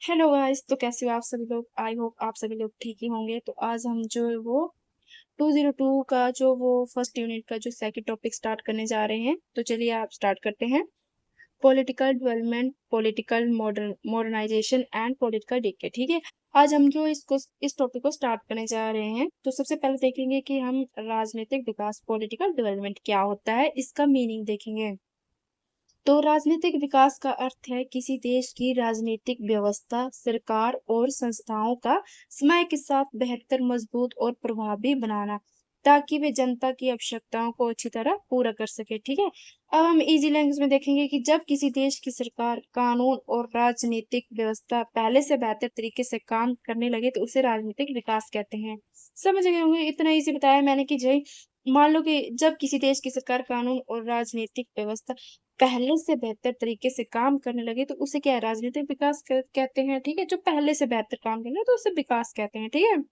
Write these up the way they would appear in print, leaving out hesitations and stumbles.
Hello guys, तो कैसे हो आप सभी लोग। आई होप आप सभी लोग ठीक ही होंगे। तो आज हम जो है वो 202 का जो वो फर्स्ट यूनिट का जो सेकंड टॉपिक स्टार्ट करने जा रहे हैं। तो चलिए आप स्टार्ट करते हैं। Political development, political modernisation and political decay. ठीक है, आज हम जो इस टॉपिक को स्टार्ट करने जा रहे हैं। तो सबसे पहले देखेंगे कि हम राजनीतिक विकास, पॉलिटिकल डेवलपमेंट क्या होता है, इसका मीनिंग देखेंगे। तो राजनीतिक विकास का अर्थ है किसी देश की राजनीतिक व्यवस्था, सरकार और संस्थाओं का समय के साथ बेहतर, मजबूत और प्रभावी बनाना, ताकि वे जनता की आवश्यकताओं को अच्छी तरह पूरा कर सके। ठीक है, अब हम इजी लैंग्वेज में देखेंगे कि जब किसी देश की सरकार, कानून और राजनीतिक व्यवस्था पहले से बेहतर तरीके से काम करने लगे तो उसे राजनीतिक विकास कहते हैं। समझ गए होंगे, इतना इजी बताया मैंने कि जय मान लो कि जब किसी देश की सरकार, कानून और राजनीतिक व्यवस्था पहले से बेहतर तरीके से काम करने लगे तो उसे क्या है, राजनीतिक विकास कहते हैं। ठीक है, जो पहले से बेहतर काम कर रहे हैं तो उसे विकास कहते हैं। ठीक है,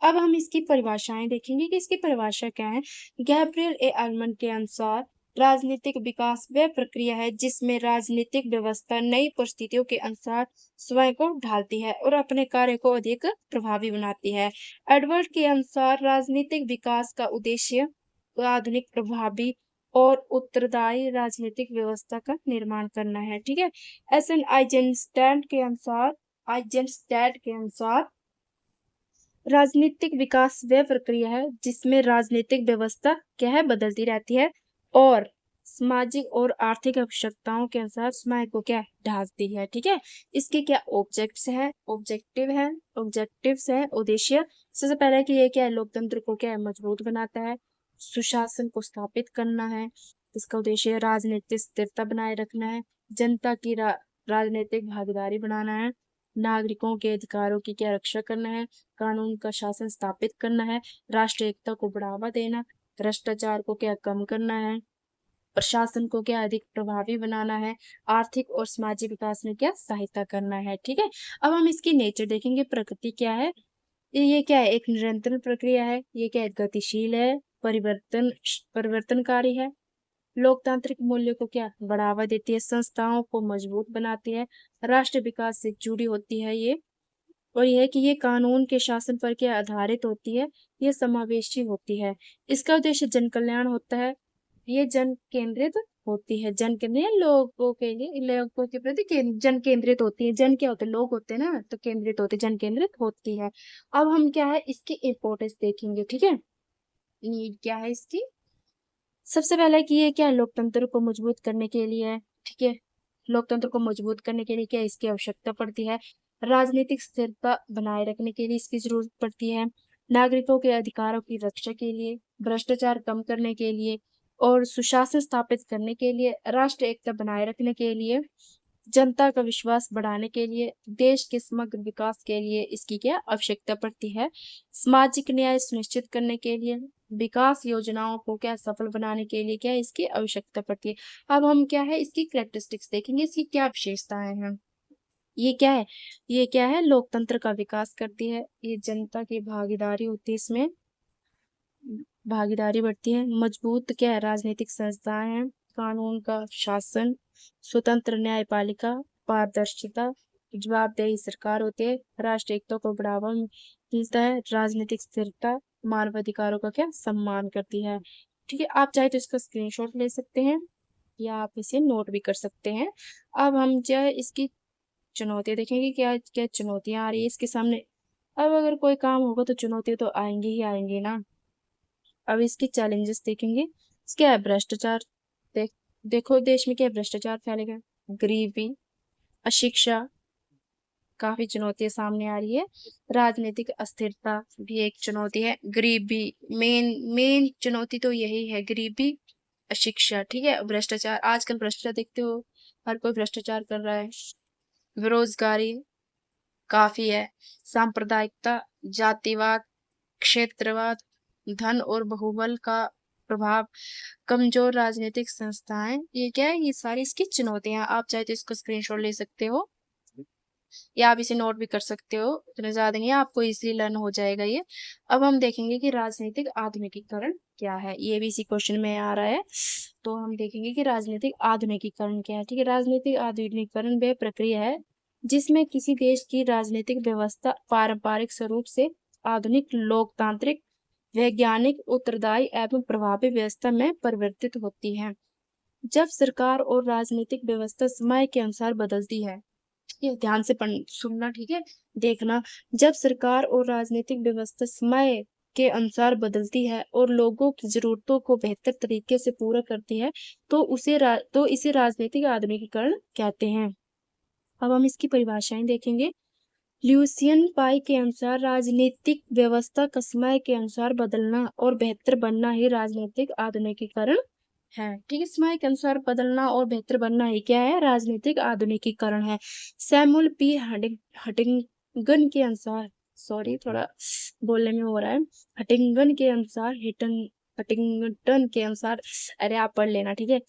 अब हम इसकी परिभाषाएं देखेंगे कि इसकी परिभाषा क्या है। गैब्रियल ए आल्मंड के अनुसार राजनीतिक विकास वह प्रक्रिया है जिसमें राजनीतिक व्यवस्था नई परिस्थितियों के अनुसार स्वयं को ढालती है और अपने कार्य को अधिक प्रभावी बनाती है। एडवर्ड के अनुसार राजनीतिक विकास का उद्देश्य आधुनिक, प्रभावी और उत्तरदायी राजनीतिक व्यवस्था का निर्माण करना है। ठीक है, एस एन आइजेंस्टैड के अनुसार राजनीतिक विकास वह प्रक्रिया है जिसमें राजनीतिक व्यवस्था क्या है, बदलती रहती है और सामाजिक और आर्थिक आवश्यकताओं के अनुसार समय को क्या ढालती है। ठीक है, इसके क्या ऑब्जेक्टिव्स है, उद्देश्य। सबसे पहले कि ये क्या है, लोकतंत्र को क्या है, मजबूत बनाता है। सुशासन को स्थापित करना है, इसका उद्देश्य राजनीतिक स्थिरता बनाए रखना है। जनता की राजनीतिक भागीदारी बनाना है। नागरिकों के अधिकारों की क्या रक्षा करना है। कानून का शासन स्थापित करना है। राष्ट्रीय एकता को बढ़ावा देना। भ्रष्टाचार को क्या कम करना है। प्रशासन को क्या अधिक प्रभावी बनाना है। आर्थिक और सामाजिक विकास में क्या सहायता करना है। ठीक है, अब हम इसकी नेचर देखेंगे। प्रकृति क्या है, ये क्या है, एक निरंतर प्रक्रिया है। ये क्या है, गतिशील है, परिवर्तनकारी है। लोकतांत्रिक मूल्य को क्या बढ़ावा देती है, संस्थाओं को मजबूत बनाती है, राष्ट्र विकास से जुड़ी होती है ये। और यह है कि ये कानून के शासन पर क्या आधारित होती है, ये समावेशी होती है। इसका उद्देश्य जन कल्याण होता है। ये जन केंद्रित होती है। जन केंद्रित, लोगों के लिए, लोगों के प्रति जन केंद्रित होती है। जन क्या होते हैं, लोग होते हैं ना, तो केंद्रित होते, जन केंद्रित होती है। अब हम क्या है, इसकी इम्पोर्टेंस देखेंगे। ठीक है, नीड क्या है इसकी। सबसे पहला कि ये क्या है, लोकतंत्र को मजबूत करने के लिए है। ठीक है, लोकतंत्र को मजबूत करने के लिए क्या इसकी आवश्यकता पड़ती है। राजनीतिक स्थिरता बनाए रखने के लिए इसकी जरूरत पड़ती है। नागरिकों के अधिकारों की रक्षा के लिए, भ्रष्टाचार कम करने के लिए और सुशासन स्थापित करने के लिए, राष्ट्र एकता बनाए रखने के लिए, जनता का विश्वास बढ़ाने के लिए, देश के समग्र विकास के लिए इसकी क्या आवश्यकता पड़ती है। सामाजिक न्याय सुनिश्चित करने के लिए, विकास योजनाओं को क्या सफल बनाने के लिए क्या इसकी आवश्यकता पड़ती है। अब हम क्या है, इसकी कैरेक्टरिस्टिक्स देखेंगे, इसकी क्या विशेषताएं हैं। ये क्या है, ये क्या है, लोकतंत्र का विकास करती है। ये जनता की भागीदारी होती है, इसमें भागीदारी बढ़ती है। मजबूत क्या है, राजनीतिक संस्थाएं हैं। कानून का शासन, स्वतंत्र न्यायपालिका, पारदर्शिता, जवाबदेही सरकार होती है। राष्ट्रीय एकता को बढ़ावा मिलता है। राजनीतिक स्थिरता, मानवाधिकारों का क्या सम्मान करती है। ठीक है, आप चाहे तो इसका स्क्रीनशॉट ले सकते हैं या आप इसे नोट भी कर सकते हैं। अब हम जो है इसकी चुनौतियां देखेंगे, क्या क्या चुनौतियां आ रही है इसके सामने। अब अगर कोई काम होगा तो चुनौती तो आएंगी ही आएंगी ना। अब इसके चैलेंजेस देखेंगे। क्या है, भ्रष्टाचार। देखो देश में क्या है, भ्रष्टाचार फैलेगा। गरीबी, अशिक्षा, काफी चुनौतियां सामने आ रही है। राजनीतिक अस्थिरता भी एक चुनौती है। गरीबी, मेन मेन चुनौती तो यही है, गरीबी, अशिक्षा। ठीक है, भ्रष्टाचार, आजकल भ्रष्टाचार देखते हो, हर कोई भ्रष्टाचार कर रहा है। बेरोजगारी काफी है। सांप्रदायिकता, जातिवाद, क्षेत्रवाद, धन और बहुबल का प्रभाव, कमजोर राजनीतिक संस्थाएं, ये क्या है, ये सारी इसकी चुनौतियां। आप चाहे तो इसको स्क्रीनशॉट ले सकते हो या आप इसे नोट भी कर सकते हो, इतना ज्यादा नहीं है, आपको इजीली लर्न हो जाएगा ये। अब हम देखेंगे कि राजनीतिक आधुनिकीकरण क्या है, ये भी इसी क्वेश्चन में आ रहा है। तो हम देखेंगे कि राजनीतिक आधुनिकीकरण क्या है। ठीक है, राजनीतिक आधुनिकीकरण वह प्रक्रिया है जिसमें किसी देश की राजनीतिक व्यवस्था पारंपरिक स्वरूप से आधुनिक लोकतांत्रिक वैज्ञानिक उत्तरदायी एवं प्रभावी व्यवस्था में परिवर्तित होती है। जब सरकार और राजनीतिक व्यवस्था समय के अनुसार बदलती है, ये ध्यान से सुनना, ठीक है, देखना। जब सरकार और राजनीतिक व्यवस्था समय के अनुसार बदलती है और लोगों की जरूरतों को बेहतर तरीके से पूरा करती है, तो इसे राजनीतिक आधुनिकीकरण कहते हैं। अब हम इसकी परिभाषाएं देखेंगे। ल्यूसियन पाई के अनुसार राजनीतिक व्यवस्था का समय के अनुसार बदलना और बेहतर बनना ही राजनीतिक आधुनिकीकरण है। ठीक है, समय के अनुसार बदलना और बेहतर बनना ही क्या है? राजनीतिक आधुनिकीकरण है। सैमुअल पी हटिंगन के अनुसार, सॉरी थोड़ा बोलने में हो रहा है, हटिंगन के अनुसार हटिंगटन के अनुसार, अरे आप पढ़ लेना, ठीक है।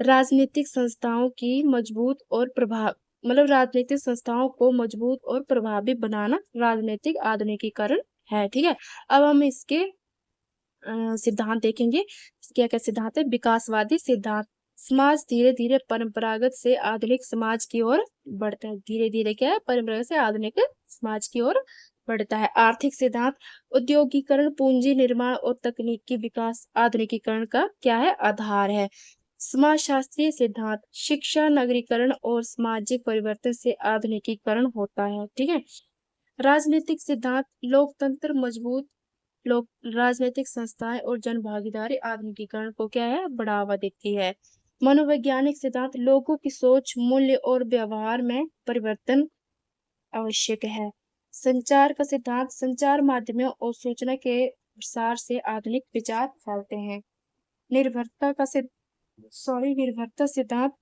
राजनीतिक संस्थाओं की मजबूत और राजनीतिक संस्थाओं को मजबूत और प्रभावी बनाना राजनीतिक आधुनिकीकरण है। ठीक है, अब हम इसके सिद्धांत देखेंगे। क्या क्या सिद्धांत है? विकासवादी सिद्धांत, समाज धीरे धीरे परंपरागत से आधुनिक समाज की ओर बढ़ता है। धीरे धीरे क्या है? परंपरागत से आधुनिक समाज की ओर बढ़ता है। आर्थिक सिद्धांत, उद्योगीकरण, पूंजी निर्माण और तकनीकी विकास आधुनिकीकरण का क्या है? आधार है। समाजशास्त्रीय सिद्धांत, शिक्षा, नगरीकरण और सामाजिक परिवर्तन से आधुनिकीकरण होता है। ठीक है। राजनीतिक सिद्धांत, लोकतंत्र मजबूत लोक राजनीतिक संस्थाएं और जन भागीदारी आधुनिकीकरण को क्या है? बढ़ावा देती है। मनोवैज्ञानिक सिद्धांत, लोगों की सोच, मूल्य और व्यवहार में परिवर्तन आवश्यक है। संचार का सिद्धांत, संचार माध्यमों और सूचना के प्रसार से आधुनिक विचार फैलते हैं। निर्भरता सिद्धांत,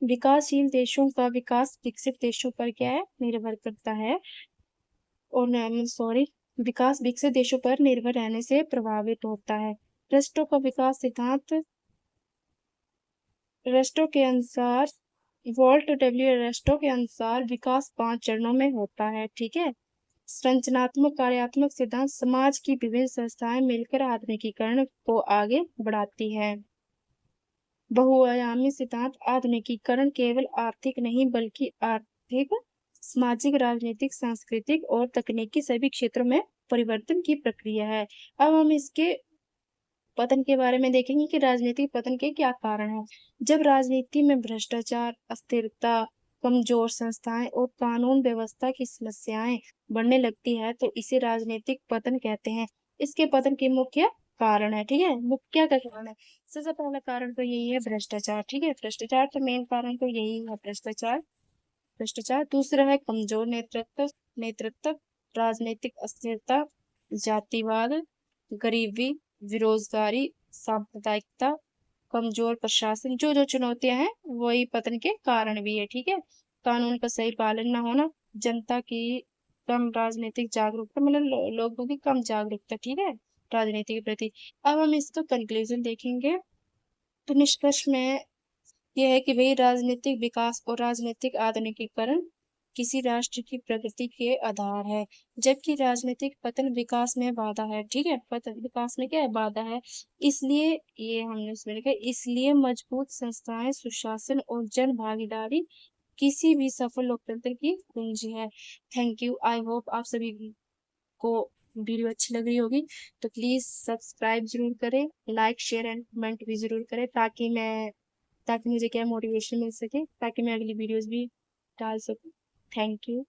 विकासशील देशों का विकास विकसित देशों पर क्या है? निर्भर करता है। और विकास विकसित देशों पर निर्भर रहने से प्रभावित होता है। रस्टो का विकास सिद्धांत, रस्टो के अनुसार वॉल्ट डब्ल्यू रस्टो के अनुसार विकास 5 चरणों में होता है। ठीक है। संरचनात्मक कार्यात्मक सिद्धांत, समाज की विभिन्न संस्थाएं मिलकर आधुनिकीकरण को आगे बढ़ाती है। बहुआयामी सिद्धांत, आधुनिकीकरण केवल आर्थिक नहीं बल्कि आर्थिक, सामाजिक, राजनीतिक, सांस्कृतिक और तकनीकी सभी क्षेत्रों में परिवर्तन की प्रक्रिया है। अब हम इसके पतन के बारे में देखेंगे कि राजनीतिक पतन के क्या कारण हैं। जब राजनीति में भ्रष्टाचार, अस्थिरता, कमजोर संस्थाएं और कानून व्यवस्था की समस्याएं बढ़ने लगती है तो इसे राजनीतिक पतन कहते हैं। इसके पतन के मुख्य कारण है। ठीक है, मुख्य क्या कारण है? सबसे पहला कारण तो यही है भ्रष्टाचार। ठीक है, भ्रष्टाचार तो मेन कारण तो यही है, भ्रष्टाचार। दूसरा है कमजोर नेतृत्व, राजनीतिक अस्थिरता, जातिवाद, गरीबी, बेरोजगारी, सांप्रदायिकता, कमजोर प्रशासन, जो जो चुनौतियां हैं वही पतन के कारण भी है। ठीक है, कानून का सही पालन न होना, जनता की कम राजनीतिक जागरूकता, लोगों की कम जागरूकता, ठीक है, राजनीति के प्रति। अब हम इसका कंक्लूजन देखेंगे। तो निष्कर्ष में यह है कि भाई राजनीतिक विकास और राजनीतिक आधुनिकीकरण किसी राष्ट्र की प्रगति के आधार है, जबकि राजनीतिक पतन विकास में बाधा है। ठीक है, पतन विकास में क्या है? बाधा है। इसलिए ये हमने इसमें लिखा, इसलिए मजबूत संस्थाएं, सुशासन और जन भागीदारी किसी भी सफल लोकतंत्र की कुंजी है। Thank you. आई होप आप सभी को वीडियो अच्छी लग रही होगी, तो प्लीज सब्सक्राइब जरूर करें, लाइक शेयर एंड कमेंट भी जरूर करें ताकि मुझे क्या मोटिवेशन मिल सके, ताकि मैं अगली वीडियोस भी डाल सकूं। Thank you.